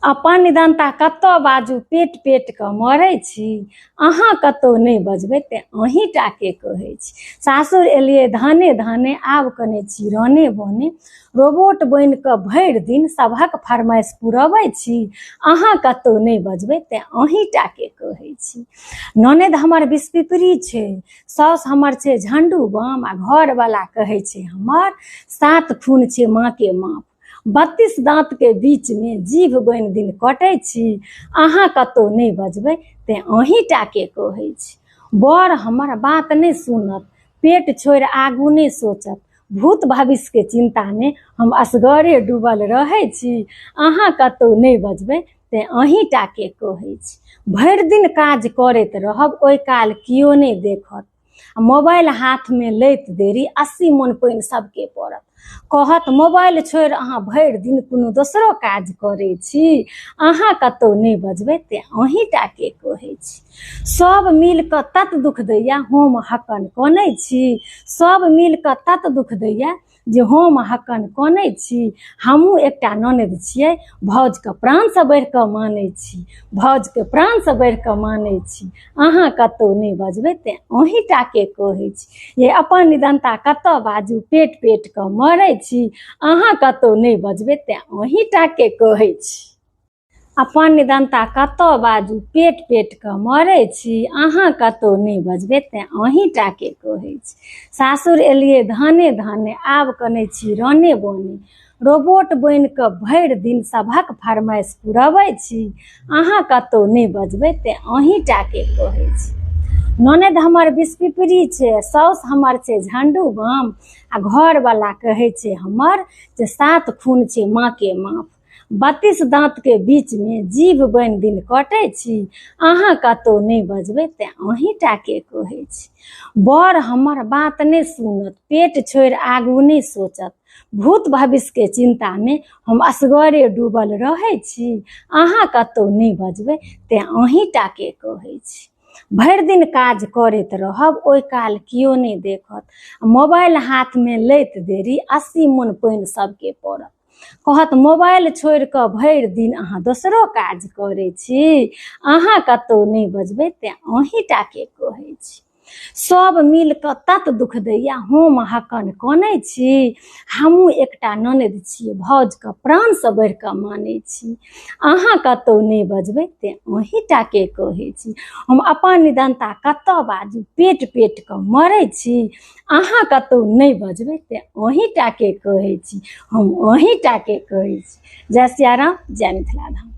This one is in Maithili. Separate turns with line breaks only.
अपन निदानता कतौ बाजू पेट पेट के मरै छी, अहाँ कतौ नहीं बजबै ते अहीं टाके कहै छी। सासुर एलियै धाने धाने, आब कने छी रने बने, रोबोट बनि कऽ भरि दिन सभक फरमाइश पुरबै छी, अहाँ कतौ नहीं बजबै ते अहीं टाके कहै छी। ननद हमर बिस्पिपरी छै, साउस हमर छै झंडू बम, आ घरवाला कहै छै हमर 7 खून छै माँ के माप। 32 दांत के बीच में जीभ बनि दिन कटै छी, अहाँ कतौ नहीं बजबै ते अहीं टाके कहै छी। बड़ हमर बात नहीं सुनत, पेट छोड़ि आगू नहीं सोचत, भूत भविष्य के चिंता में हम असगरे डूबल रहै छी, अहाँ कतौ नहीं बजबै ते अहीं टाके कहै छी। भरि दिन काज करैत रहब, ओइ काल कियो नहीं देखत, मोबाइल हाथ में लैत देरी 80 मन पानि सबके पड़त। कहत मोबाइल छोड़ि अहाँ भरि दिन कोनो दोसरो काज करै छी, अहाँ कतौ नहीं बजबै ते अहीं टाके कहै छी। सब मिल कऽ तत दुख दैया, हम हक्कन कनै छी, सब मिल कऽ तत दुख दैया जे हम हक्कन कनै छी। हमहूँ एकटा ननद छियै, भौजके प्राणसँ बढ़ि कऽ मानै छी, भौजके प्राणसँ बढ़ि कऽ मानै छी, अहाँ कतौ नहीं बजबै ते अहीं टाके कहै छी। ये अपन निदानता कतौ बाजू पेट पेट कऽ मरै छी, अहाँ कतौ नहीं बजबै ते अहीं टाके कहै छी। अपन निदानता कतौ बाजू पेट पेट कऽ मरै छी, अहाँ कतौ नहीं बजबै ते अहीं टाके कहै छी। सासुर एलियै धाने धाने, आब कने छी रने बने, रोबोट बनि कऽ भरि दिन सभक फरमाइश पुरबै छी, अहाँ कतौ नहीं बजबै ते अहीं टाके कहै छी। ननद हमर बिस्पिपरी छै, साउस हमर छै झंडू बम, आ घरवाला कहै छै हमर जे 7 खून छै माँ के माप। 32 दांत के बीच में जीभ बनि दिन कटै छी, अहाँ कतौ नहीं बजबै ते अहीं टाके कहै छी। बड़ हमर बात नहीं सुनत, पेट छोड़ि आगू नहीं सोचत, भूत भविष्य के चिंता में हम असगरे डूबल रहै छी, अहाँ कतौ नहीं बजबै ते अहीं टाके कहै छी। भरि दिन काज करैत रहब, ओइ काल कियो नहीं देखत, मोबाइल हाथ में लैत देरी 80 मन पानि सबके पड़त। कहत मोबाइल छोड़ि कऽ भरि दिन अहाँ दोसरो काज करै छी, अहाँ कतौ नहीं बजबै ते अहीं टाके कहै छी। सब मिल कऽ तत दुख दैया, हम हक्कन कनै छी, हमहूँ एकटा ननद छियै, भौजके प्राणसँ बढ़ि कऽ मानै छी, अहाँ कतौ नहीं बजबै ते अहीं टाके कहै छी। हम अपन निदानता कतौ बाजू पेट पेट कऽ मरै छी, अहाँ कतौ नहीं बजबै ते अहीं टाके कहै छी, हम अहीं टाके कहै छी। जय सिया राम, जय मिथिला धाम।